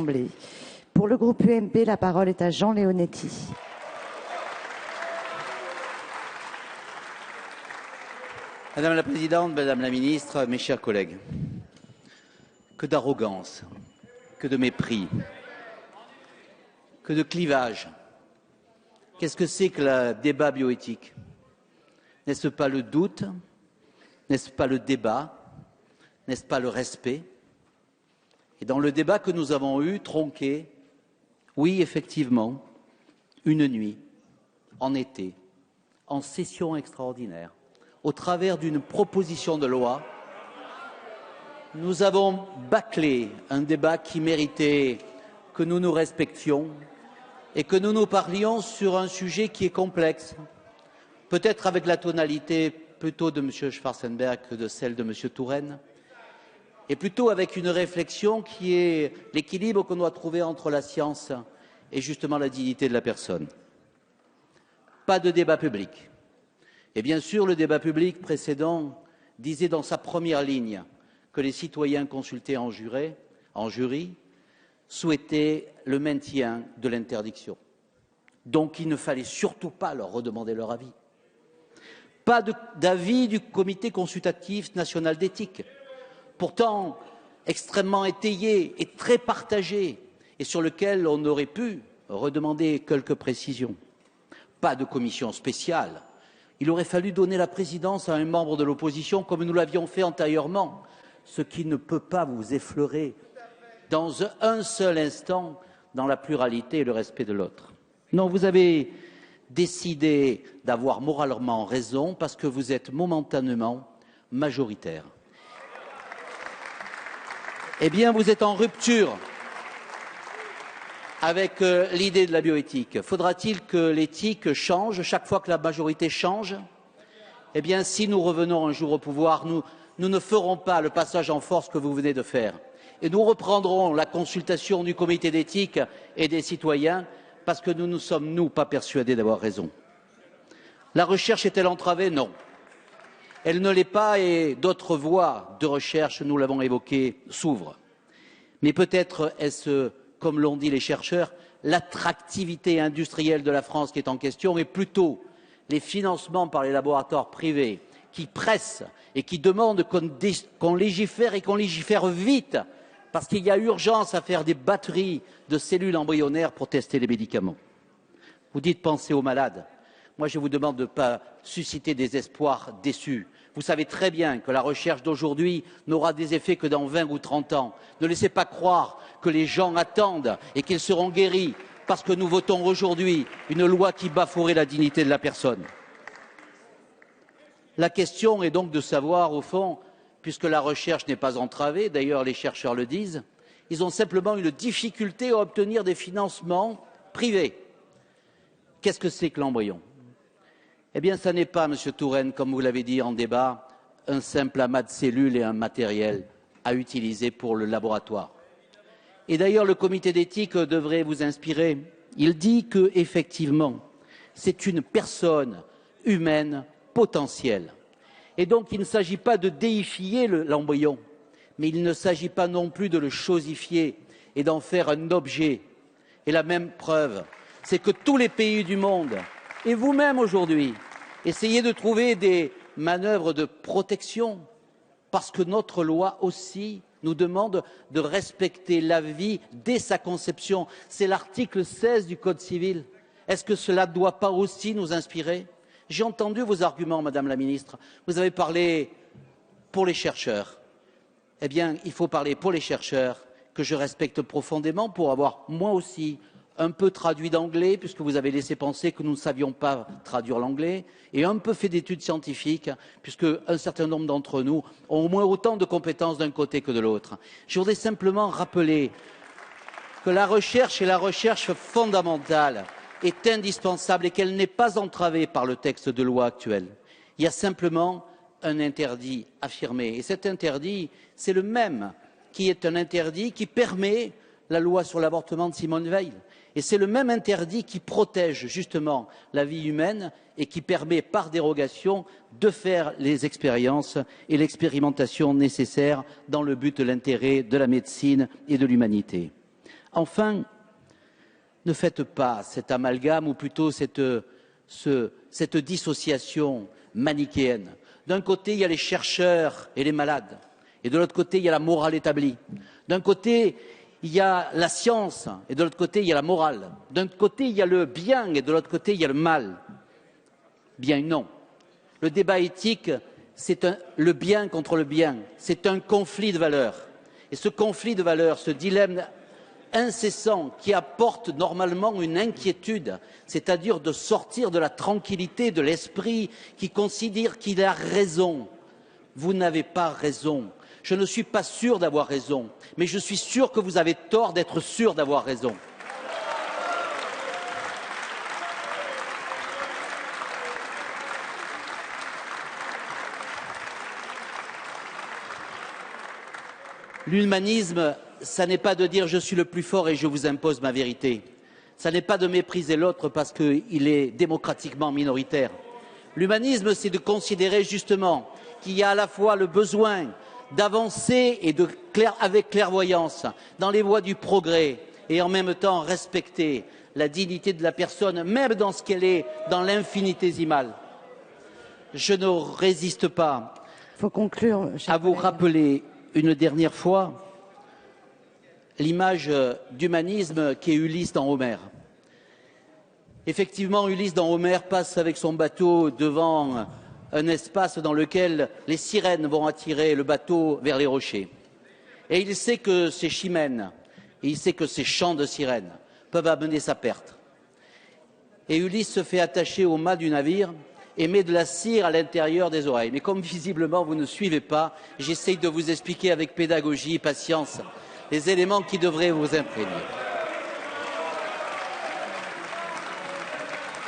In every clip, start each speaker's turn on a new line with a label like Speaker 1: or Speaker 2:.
Speaker 1: l'Assemblée. Pour le groupe UMP, la parole est à Jean Leonetti.
Speaker 2: Madame la Présidente, Madame la Ministre, mes chers collègues, que d'arrogance, que de mépris, que de clivage. Qu'est-ce que c'est que le débat bioéthique? N'est-ce pas le doute? N'est-ce pas le débat? N'est-ce pas le respect? Et dans le débat que nous avons eu, tronqué, oui, effectivement, une nuit, en été, en session extraordinaire, au travers d'une proposition de loi, nous avons bâclé un débat qui méritait que nous nous respections et que nous nous parlions sur un sujet qui est complexe, peut-être avec la tonalité plutôt de M. Schwarzenberg que de celle de M. Touraine, et plutôt avec une réflexion qui est l'équilibre qu'on doit trouver entre la science et justement la dignité de la personne. Pas de débat public. Et bien sûr, le débat public précédent disait dans sa première ligne que les citoyens consultés en jury souhaitaient le maintien de l'interdiction. Donc il ne fallait surtout pas leur redemander leur avis. Pas d'avis du Comité consultatif national d'éthique, pourtant extrêmement étayé et très partagé, et sur lequel on aurait pu redemander quelques précisions. Pas de commission spéciale. Il aurait fallu donner la présidence à un membre de l'opposition, comme nous l'avions fait antérieurement, ce qui ne peut pas vous effleurer dans un seul instant dans la pluralité et le respect de l'autre. Non, vous avez décidé d'avoir moralement raison parce que vous êtes momentanément majoritaire. Eh bien, vous êtes en rupture avec l'idée de la bioéthique. Faudra-t-il que l'éthique change chaque fois que la majorité change? Eh bien, si nous revenons un jour au pouvoir, nous ne ferons pas le passage en force que vous venez de faire. Et nous reprendrons la consultation du comité d'éthique et des citoyens parce que nous ne sommes, nous, pas persuadés d'avoir raison. La recherche est-elle entravée? Non. Elle ne l'est pas et d'autres voies de recherche, nous l'avons évoqué, s'ouvrent. Mais peut-être est-ce, comme l'ont dit les chercheurs, l'attractivité industrielle de la France qui est en question et plutôt les financements par les laboratoires privés qui pressent et qui demandent qu'on légifère et qu'on légifère vite parce qu'il y a urgence à faire des batteries de cellules embryonnaires pour tester les médicaments. Vous dites penser aux malades. Moi, je vous demande de ne pas susciter des espoirs déçus. Vous savez très bien que la recherche d'aujourd'hui n'aura des effets que dans 20 ou 30 ans. Ne laissez pas croire que les gens attendent et qu'ils seront guéris parce que nous votons aujourd'hui une loi qui bafouerait la dignité de la personne. La question est donc de savoir, au fond, puisque la recherche n'est pas entravée, d'ailleurs les chercheurs le disent, ils ont simplement une difficulté à obtenir des financements privés. Qu'est-ce que c'est que l'embryon? Eh bien, ça n'est pas, Monsieur Touraine, comme vous l'avez dit en débat, un simple amas de cellules et un matériel à utiliser pour le laboratoire. Et d'ailleurs, le comité d'éthique devrait vous inspirer. Il dit que, effectivement, c'est une personne humaine potentielle. Et donc, il ne s'agit pas de déifier l'embryon, mais il ne s'agit pas non plus de le chosifier et d'en faire un objet. Et la même preuve, c'est que tous les pays du monde, et vous-même aujourd'hui, essayez de trouver des manœuvres de protection, parce que notre loi aussi nous demande de respecter la vie dès sa conception. C'est l'article 16 du Code civil. Est-ce que cela ne doit pas aussi nous inspirer? J'ai entendu vos arguments, Madame la Ministre. Vous avez parlé pour les chercheurs. Eh bien, il faut parler pour les chercheurs, que je respecte profondément, pour avoir, moi aussi, un peu traduit d'anglais, puisque vous avez laissé penser que nous ne savions pas traduire l'anglais, et un peu fait d'études scientifiques, puisque un certain nombre d'entre nous ont au moins autant de compétences d'un côté que de l'autre. Je voudrais simplement rappeler que la recherche est la recherche fondamentale, est indispensable et qu'elle n'est pas entravée par le texte de loi actuel. Il y a simplement un interdit affirmé. Et cet interdit, c'est le même qui est un interdit qui permet la loi sur l'avortement de Simone Veil. Et c'est le même interdit qui protège justement la vie humaine et qui permet par dérogation de faire les expériences et l'expérimentation nécessaires dans le but de l'intérêt de la médecine et de l'humanité. Enfin, ne faites pas cet amalgame, ou plutôt cette dissociation manichéenne. D'un côté, il y a les chercheurs et les malades, et de l'autre côté, il y a la morale établie. D'un côté, il y a la science, et de l'autre côté, il y a la morale. D'un côté, il y a le bien, et de l'autre côté, il y a le mal. Bien non. Le débat éthique, c'est le bien contre le bien. C'est un conflit de valeurs. Et ce conflit de valeurs, ce dilemme incessant qui apporte normalement une inquiétude, c'est-à-dire de sortir de la tranquillité de l'esprit qui considère qu'il a raison. Vous n'avez pas raison. Je ne suis pas sûr d'avoir raison, mais je suis sûr que vous avez tort d'être sûr d'avoir raison. L'humanisme, ça n'est pas de dire je suis le plus fort et je vous impose ma vérité. Ça n'est pas de mépriser l'autre parce qu'il est démocratiquement minoritaire. L'humanisme, c'est de considérer justement qu'il y a à la fois le besoin d'avancer et avec clairvoyance dans les voies du progrès et en même temps respecter la dignité de la personne, même dans ce qu'elle est, dans l'infinitésimal. Je ne résiste pas
Speaker 1: Faut conclure,
Speaker 2: à vous rappeler une dernière fois l'image d'humanisme qui est Ulysse dans Homère. Effectivement, Ulysse dans Homère passe avec son bateau devant un espace dans lequel les sirènes vont attirer le bateau vers les rochers. Et il sait que ces chimènes, et il sait que ces chants de sirènes peuvent amener sa perte. Et Ulysse se fait attacher au mât du navire et met de la cire à l'intérieur des oreilles. Mais comme visiblement vous ne suivez pas, j'essaye de vous expliquer avec pédagogie et patience les éléments qui devraient vous imprégner.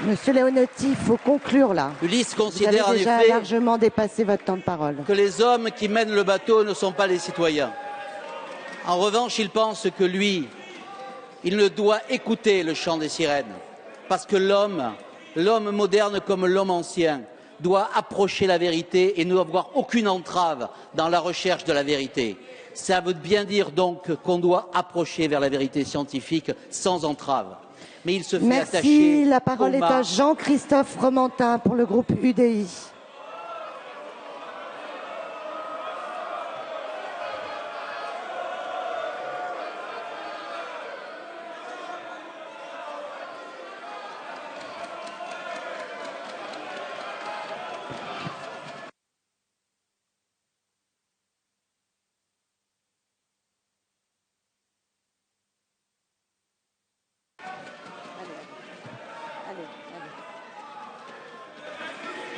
Speaker 1: Monsieur Leonetti, il faut conclure là.
Speaker 2: Ulysse
Speaker 1: Vous
Speaker 2: considère en
Speaker 1: avez déjà
Speaker 2: effet
Speaker 1: largement dépassé votre temps de parole.
Speaker 2: que les hommes qui mènent le bateau ne sont pas les citoyens. En revanche, il pense que lui, il ne doit écouter le chant des sirènes, parce que l'homme moderne comme l'homme ancien, doit approcher la vérité et ne doit avoir aucune entrave dans la recherche de la vérité. Ça veut bien dire donc qu'on doit approcher vers la vérité scientifique sans entrave. Mais il se fait attacher.
Speaker 1: Merci. La parole est à Jean-Christophe Fromentin pour le groupe UDI.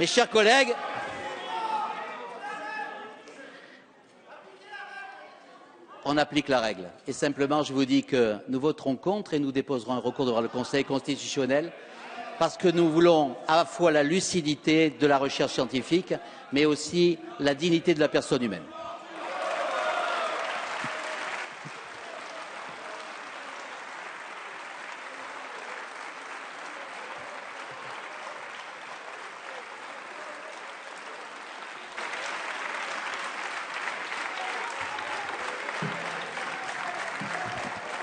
Speaker 2: Mes chers collègues, on applique la règle. Et simplement, je vous dis que nous voterons contre et nous déposerons un recours devant le Conseil constitutionnel parce que nous voulons à la fois la lucidité de la recherche scientifique, mais aussi la dignité de la personne humaine.